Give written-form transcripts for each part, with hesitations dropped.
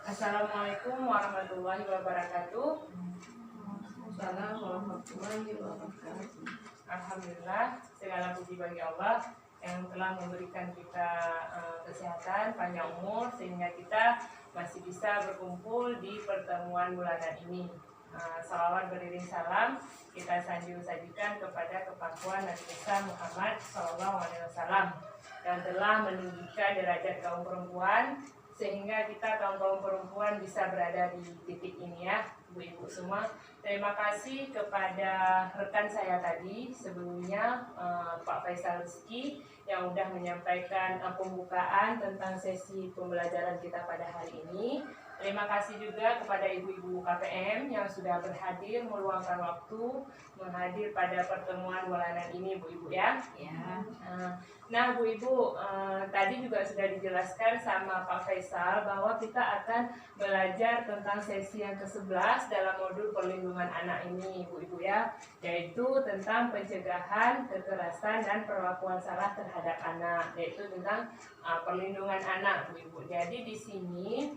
Assalamualaikum warahmatullahi wabarakatuh. Assalamualaikum warahmatullahi wabarakatuh. Alhamdulillah, segala puji bagi Allah yang telah memberikan kita kesehatan, panjang umur, sehingga kita masih bisa berkumpul di pertemuan bulanan ini. Salawat beriring salam kita sajikan kepada kepakuan Nabi besar Muhammad SAW yang telah meninggikan derajat kaum perempuan, sehingga kita kaum perempuan bisa berada di titik ini ya, ibu-ibu semua. Terima kasih kepada rekan saya tadi sebelumnya, Pak Faisal Rizky, yang sudah menyampaikan pembukaan tentang sesi pembelajaran kita pada hari ini. Terima kasih juga kepada ibu-ibu KPM yang sudah berhadir, meluangkan waktu menghadir pada pertemuan bulanan ini, Bu-ibu ya. Nah, Bu-ibu, tadi juga sudah dijelaskan sama Pak Faisal bahwa kita akan belajar tentang sesi yang ke-11 dalam modul perlindungan anak ini, Bu-ibu ya, yaitu tentang pencegahan kekerasan dan perlakuan salah terhadap anak, yaitu tentang perlindungan anak, Bu-ibu. Jadi di sini,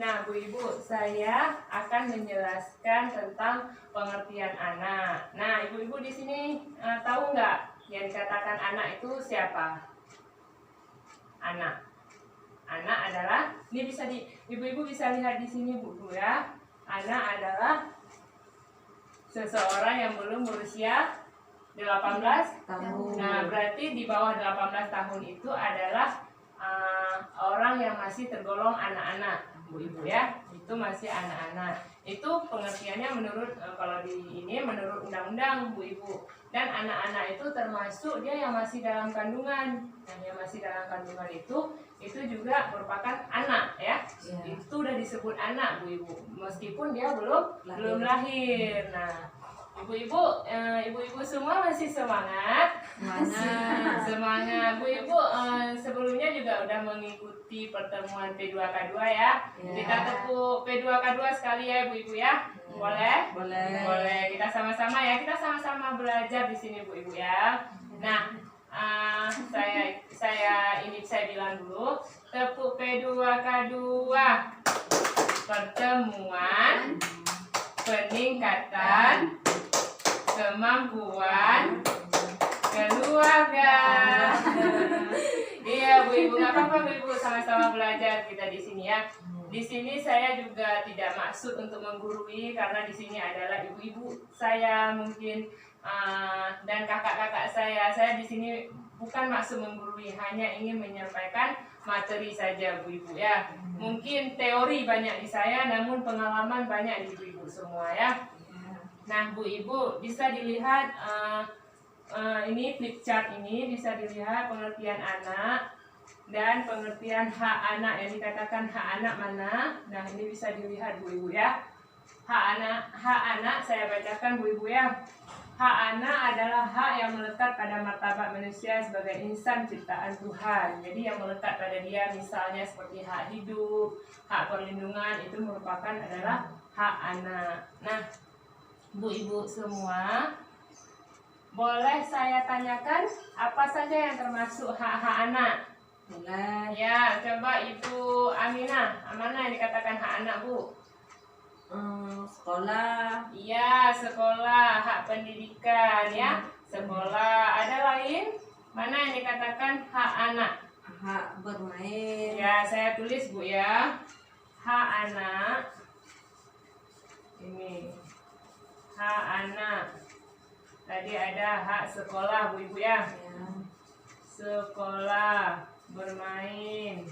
nah, Bu Ibu, saya akan menjelaskan tentang pengertian anak. Nah, Ibu-ibu di sini tahu nggak yang dikatakan anak itu siapa? Anak. Anak adalah, ini bisa Ibu-ibu bisa lihat di sini, Bu ya. Anak adalah seseorang yang belum berusia 18 tahun. Nah, berarti di bawah 18 tahun itu adalah orang yang masih tergolong anak-anak, Bu-ibu ya, itu masih anak-anak. Itu pengertiannya menurut kalau di ini menurut undang-undang, Bu-ibu. Dan anak-anak itu termasuk dia yang masih dalam kandungan. Nah, yang masih dalam kandungan itu juga merupakan anak ya. Itu udah disebut anak, Bu-ibu, meskipun dia belum lahir. Nah, ibu-ibu, ibu-ibu semua masih semangat? Semangat. Bu Ibu sebelumnya juga udah mengikuti pertemuan P2K2 ya. Kita tepuk P2K2 sekali ya, Bu Ibu ya. Boleh? Boleh. Kita sama-sama ya. Kita sama-sama belajar di sini, Bu Ibu ya. Nah, saya bilang dulu. Tepuk P2K2. Pertemuan peningkatan kemampuan keluarga. Iya, Bu Ibu, nggak apa-apa, Bu Ibu, sama-sama belajar kita di sini ya. Di sini saya juga tidak maksud untuk menggurui, karena di sini adalah ibu-ibu saya mungkin dan kakak-kakak saya. Saya di sini bukan maksud menggurui, hanya ingin menyampaikan materi saja, Bu Ibu ya. Mungkin teori banyak di saya, namun pengalaman banyak di ibu-ibu semua ya. Nah, Bu Ibu, bisa dilihat ini flip chart ini, bisa dilihat pengertian anak dan pengertian hak anak, yang dikatakan hak anak mana. Nah, ini bisa dilihat, Bu Ibu ya. Hak anak saya bacakan, Bu Ibu ya. Hak anak adalah hak yang melekat pada martabat manusia sebagai insan ciptaan Tuhan. Jadi yang melekat pada dia, misalnya seperti hak hidup, hak perlindungan, itu merupakan adalah hak anak. Nah, Bu Ibu semua, boleh saya tanyakan apa saja yang termasuk hak-hak anak? Boleh. Ya, coba Ibu Aminah, mana yang dikatakan hak anak, Bu? Sekolah. Iya, sekolah, hak pendidikan ya, sekolah. Ada lain? Mana yang dikatakan hak anak? Hak bermain. Ya, saya tulis, Bu ya. Hak anak. Ini. Hak anak. Tadi ada hak sekolah, Bu Ibu ya. Sekolah, bermain.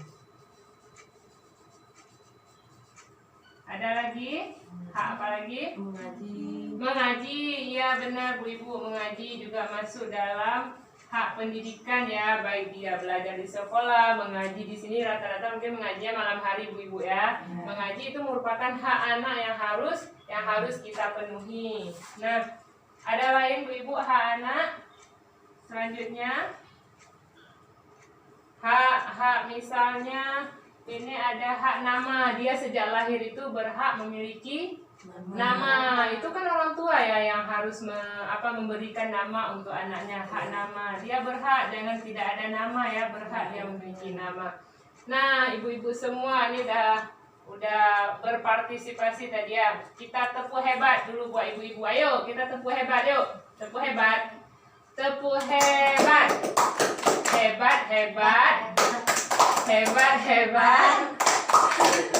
Ada lagi? Hak apa lagi? Mengaji. Mengaji, iya benar, Bu Ibu. Mengaji juga masuk dalam hak pendidikan ya, baik dia belajar di sekolah, mengaji di sini rata-rata mungkin mengajinya malam hari, Bu Ibu ya. Mengaji itu merupakan hak anak yang harus kita penuhi. Nah, ada lain, Bu Ibu, hak anak? Selanjutnya hak misalnya ini ada hak nama. Dia sejak lahir itu berhak memiliki nama. Itu kan orang tua ya yang harus memberikan nama untuk anaknya, hak nama. Dia berhak, jangan tidak ada nama ya, berhak dia memiliki nama. Nah, ibu-ibu semua, ini udah berpartisipasi tadi ya. Kita tepuk hebat dulu buat ibu-ibu. Ayo kita tepuk hebat yuk. Tepuk hebat. Tepuk hebat. Hebat hebat. Hebat hebat.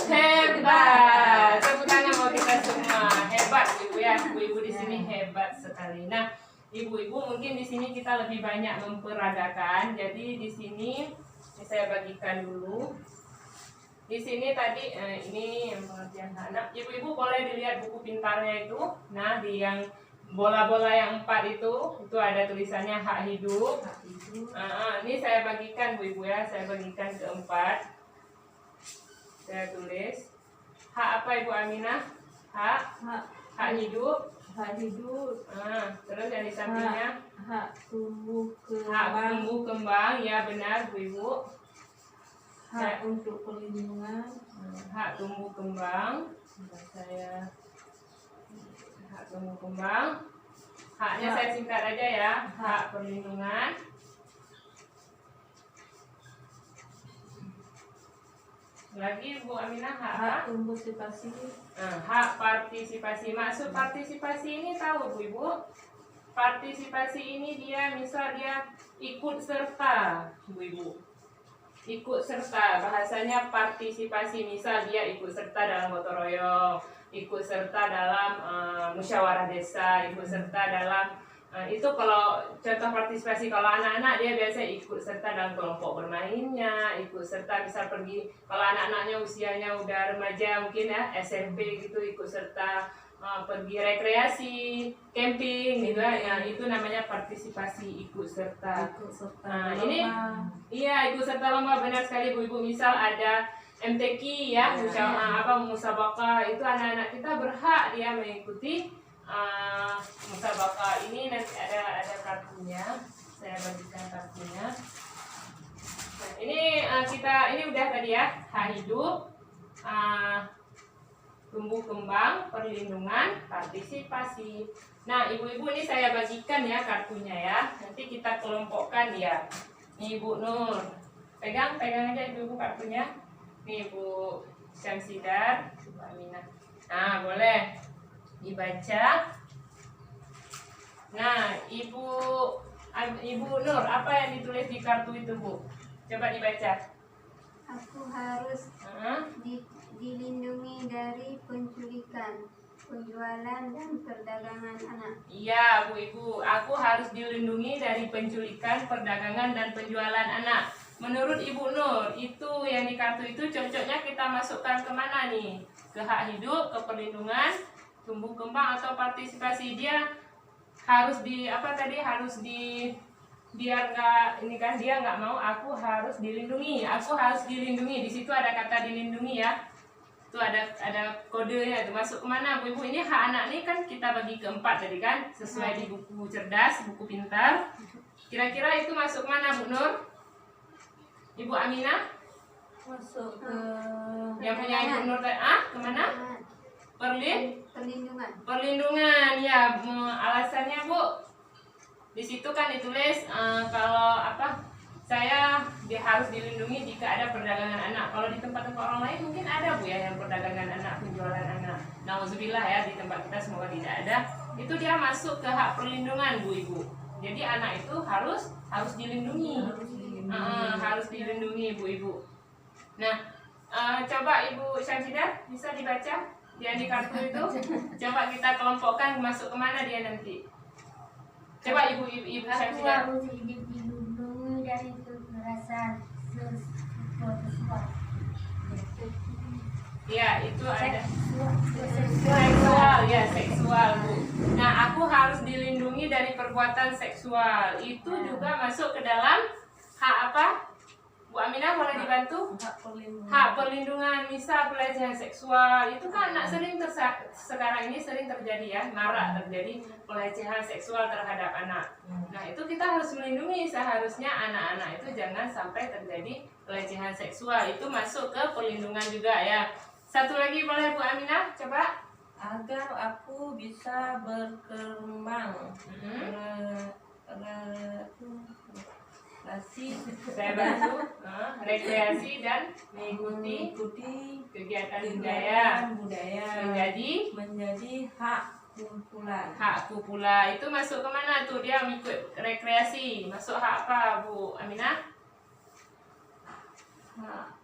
Hebat. Tepuk tangan buat kita semua. Hebat ibu ya. Ibu-ibu di sini hebat sekali. Nah, ibu-ibu mungkin di sini kita lebih banyak memperagakan. Jadi di sini saya bagikan dulu. Di sini tadi ini yang pengertian anak. Ibu-ibu boleh dilihat buku pintarnya itu. Nah, di yang bola-bola yang 4 itu ada tulisannya hak hidup. Ini saya bagikan Bu Ibu ya. Saya bagikan ke 4. Saya tulis hak apa Ibu Aminah? Hak hidup. Hak hidup. Terus yang di sampingnya Hak tumbuh hak kembang. tumbuh kembang. Ya benar Bu Ibu. Hak untuk perlindungan. Hak tumbuh kembang. Saya hak tumbuh kembang. Haknya saya singkat aja ya. Hak perlindungan. Lagi Bu Aminah hak apa? Hak partisipasi. Hak partisipasi. Maksud partisipasi ini tahu Bu Ibu? Partisipasi ini dia misal dia ikut serta Bu Ibu. Ikut serta, bahasanya partisipasi. Misal dia ikut serta dalam gotong royong, ikut serta dalam musyawarah desa, ikut serta dalam itu kalau contoh partisipasi. Kalau anak-anak dia biasa ikut serta dalam kelompok bermainnya, ikut serta misal pergi, kalau anak-anaknya usianya udah remaja mungkin ya SMP gitu, ikut serta pergi rekreasi, camping gitu ya, itu namanya partisipasi, ikut serta. Ini iya ikut serta lomba, benar sekali Bu Ibu. Misal ada MTQ ya, musabaqah, itu anak-anak kita berhak dia mengikuti musabaqah ini. Nanti ada kartunya, saya bagikan kartunya. Nah, ini ini udah tadi ya, hak hidup, tumbuh kembang, perlindungan, partisipasi. Nah, ibu-ibu ini saya bagikan ya kartunya ya. Nanti kita kelompokkan ya. Nih Ibu Nur, pegang aja ibu-ibu kartunya. Nih Ibu Syamsidar, Ibu Aminah. Nah, boleh dibaca. Nah, Ibu Nur, apa yang ditulis di kartu itu Bu? Coba dibaca. Aku harus dilindungi dari penculikan, penjualan, dan perdagangan anak. Iya, Bu Ibu. Aku harus dilindungi dari penculikan, perdagangan, dan penjualan anak. Menurut Ibu Nur, itu yang di kartu itu cocoknya kita masukkan kemana nih? Ke hak hidup, ke perlindungan, tumbuh kembang, atau partisipasi? Dia harus biar nggak ini kan, dia nggak mau, aku harus dilindungi, di situ ada kata dilindungi ya, itu ada kodenya itu masuk kemana Bu Ibu. Ini hak anak nih kan kita bagi ke 4 tadi kan, sesuai di buku cerdas, buku pintar. Kira-kira itu masuk mana Bu Nur? Ibu Aminah? Masuk ke Yang punya Ibu Nur kemana? Perlindungan ya. Alasannya Bu, di situ kan ditulis kalau saya harus dilindungi jika ada perdagangan anak. Kalau di tempat-tempat orang lain mungkin ada Bu ya yang perdagangan anak, penjualan anak. Nauzubillah ya, di tempat kita semoga tidak ada. Itu dia masuk ke hak perlindungan Bu Ibu. Jadi anak itu harus dilindungi. Harus dilindungi Bu Ibu. Nah, coba Ibu Syamsidah bisa dibaca dia di kartu itu. Coba kita kelompokkan masuk kemana dia nanti. Coba Ibu Syamsidah. Aku harus dilindungi dari kekerasan seksual. Iya, itu ada Seksual, Bu. Nah, aku harus dilindungi dari perbuatan seksual. Itu juga masuk ke dalam hak apa? Bu Aminah boleh dibantu? Hak perlindungan. Misal pelecehan seksual, itu kan anak sekarang ini sering terjadi ya, marak terjadi pelecehan seksual terhadap anak. Nah, itu kita harus melindungi, seharusnya anak-anak itu jangan sampai terjadi pelecehan seksual. Itu masuk ke perlindungan juga ya. Satu lagi boleh Bu Aminah, coba. agar aku bisa berkembang. partisipasi, Saya bantu rekreasi dan mengikuti mengikuti kegiatan budaya budaya menjadi hak kumpulan. hakku pula. Itu masuk ke mana tuh? Dia mengikut rekreasi. Masuk hak apa, Bu Aminah? Hak,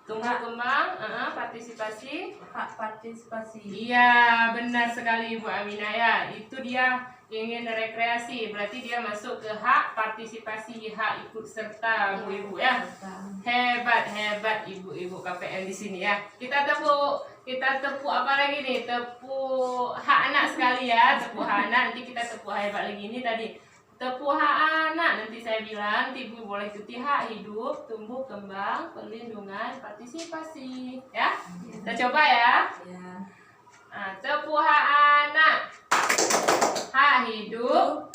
Tumbuh kembang, partisipasi. hak partisipasi. Iya, benar sekali Bu Aminah ya. Itu dia ingin rekreasi, berarti dia masuk ke hak partisipasi, hak ikut serta Bu Ibu ya. Hebat, hebat ibu-ibu KPM di sini ya. Kita tepuk apa lagi nih? Tepuk hak anak sekali ya. Tepuk hak anak, nanti kita tepuk hebat lagi ini tadi. Tepuk hak anak, nanti saya bilang ibu boleh ikuti hak hidup, tumbuh kembang, perlindungan, partisipasi ya. Kita coba ya. Ya. Nah, tepuk hak anak, hak hidup,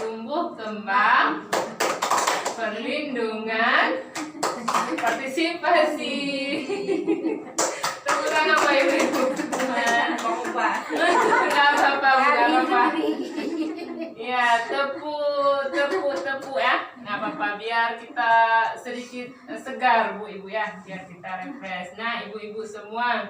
tumbuh kembang, perlindungan, partisipasi. Tepuk tangan Bapak Ibu. Apa? Enggak apa-apa. Ya, tepuk ya. Nggak apa-apa, biar kita sedikit segar Bu Ibu ya, biar kita refresh. Nah, ibu-ibu semua,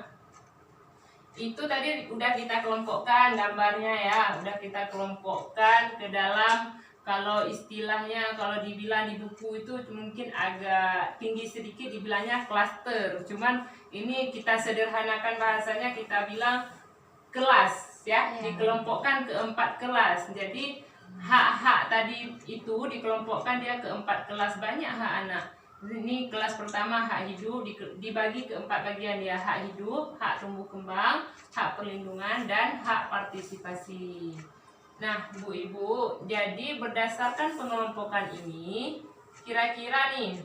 itu tadi udah kita kelompokkan gambarnya ya, udah kita kelompokkan ke dalam, kalau istilahnya kalau dibilang di buku itu mungkin agak tinggi sedikit dibilangnya klaster, cuman ini kita sederhanakan bahasanya, kita bilang kelas ya, dikelompokkan ke 4 kelas. Jadi hak-hak tadi itu dikelompokkan dia ke 4 kelas, banyak hak anak. Ini kelas pertama hak hidup, dibagi ke 4 bagian ya, hak hidup, hak tumbuh kembang, hak perlindungan, dan hak partisipasi. Nah Bu Ibu, jadi berdasarkan pengelompokan ini, kira-kira nih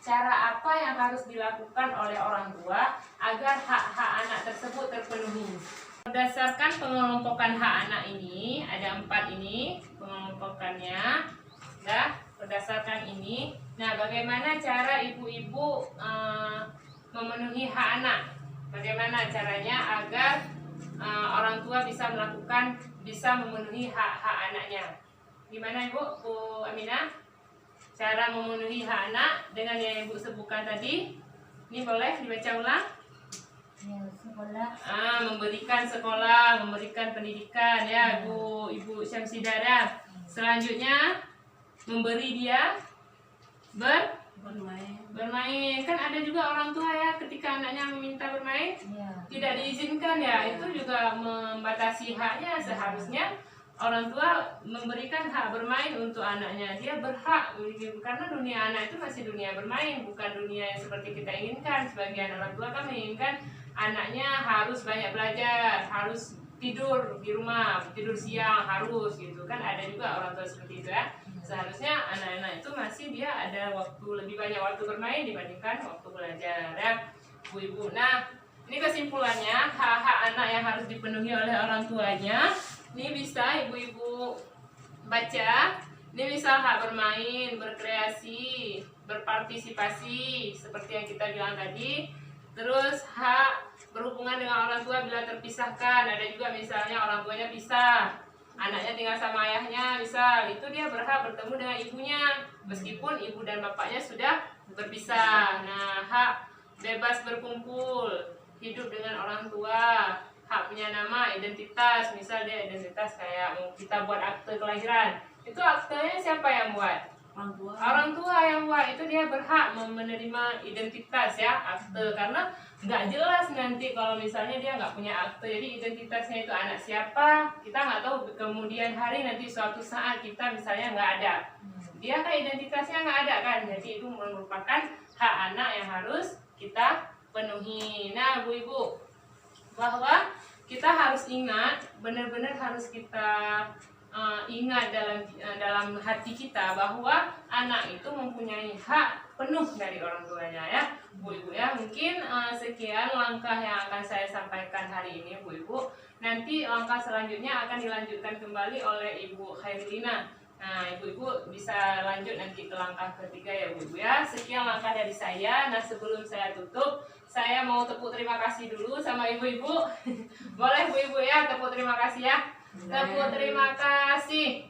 cara apa yang harus dilakukan oleh orang tua agar hak-hak anak tersebut terpenuhi? Berdasarkan pengelompokan hak anak ini, ada 4 ini pengelompokannya. Nah, berdasarkan ini, nah bagaimana cara ibu-ibu memenuhi hak anak? Bagaimana caranya agar orang tua bisa memenuhi hak-hak anaknya? Gimana Ibu? Bu Aminah? Cara memenuhi hak anak dengan yang Ibu sebutkan tadi. Ini boleh dibaca ulang? Ya, sekolah. Memberikan sekolah, memberikan pendidikan ya Ibu Syamsidah ya. Selanjutnya memberi dia bermain. Kan ada juga orang tua ya, ketika anaknya meminta bermain tidak diizinkan ya, itu juga membatasi haknya. Seharusnya orang tua memberikan hak bermain untuk anaknya, dia berhak, karena dunia anak itu masih dunia bermain, bukan dunia yang seperti kita inginkan. Sebagian orang tua kan menginginkan anaknya harus banyak belajar, harus tidur di rumah, tidur siang harus gitu kan, ada juga orang tua seperti itu ya. Seharusnya anak-anak itu masih dia ada lebih banyak waktu bermain dibandingkan waktu belajar ya Bu Ibu. Nah, ini kesimpulannya, hak-hak anak yang harus dipenuhi oleh orang tuanya. Ini bisa ibu-ibu baca. Ini misal hak bermain, berkreasi, berpartisipasi seperti yang kita bilang tadi. Terus hak berhubungan dengan orang tua bila terpisahkan. Ada juga misalnya orang tuanya pisah, anaknya tinggal sama ayahnya, misal itu dia berhak bertemu dengan ibunya meskipun ibu dan bapaknya sudah berpisah. Nah, hak bebas berkumpul, hidup dengan orang tua, hak punya nama, identitas, misal dia identitas kayak kita buat akte kelahiran, itu aktenya siapa yang buat? Orang tua yang buat. Itu dia berhak menerima identitas ya, akte, karena nggak jelas nanti kalau misalnya dia nggak punya akte, jadi identitasnya itu anak siapa kita nggak tahu. Kemudian hari nanti suatu saat kita misalnya nggak ada, dia kan identitasnya nggak ada kan, jadi itu merupakan hak anak yang harus kita penuhi. Nah Bu Ibu, bahwa kita harus ingat, benar-benar harus kita ingat dalam hati kita bahwa anak itu mempunyai hak penuh dari orang tuanya ya Bu Ibu ya. Mungkin sekian langkah yang akan saya sampaikan hari ini Bu Ibu. Nanti langkah selanjutnya akan dilanjutkan kembali oleh Ibu Khairulina. Nah Ibu-ibu bisa lanjut nanti ke langkah ketiga ya Bu Ibu ya. Sekian langkah dari saya. Nah sebelum saya tutup, saya mau tepuk terima kasih dulu sama ibu-ibu. Boleh Bu Ibu ya, tepuk terima kasih ya. Tepuk terima kasih.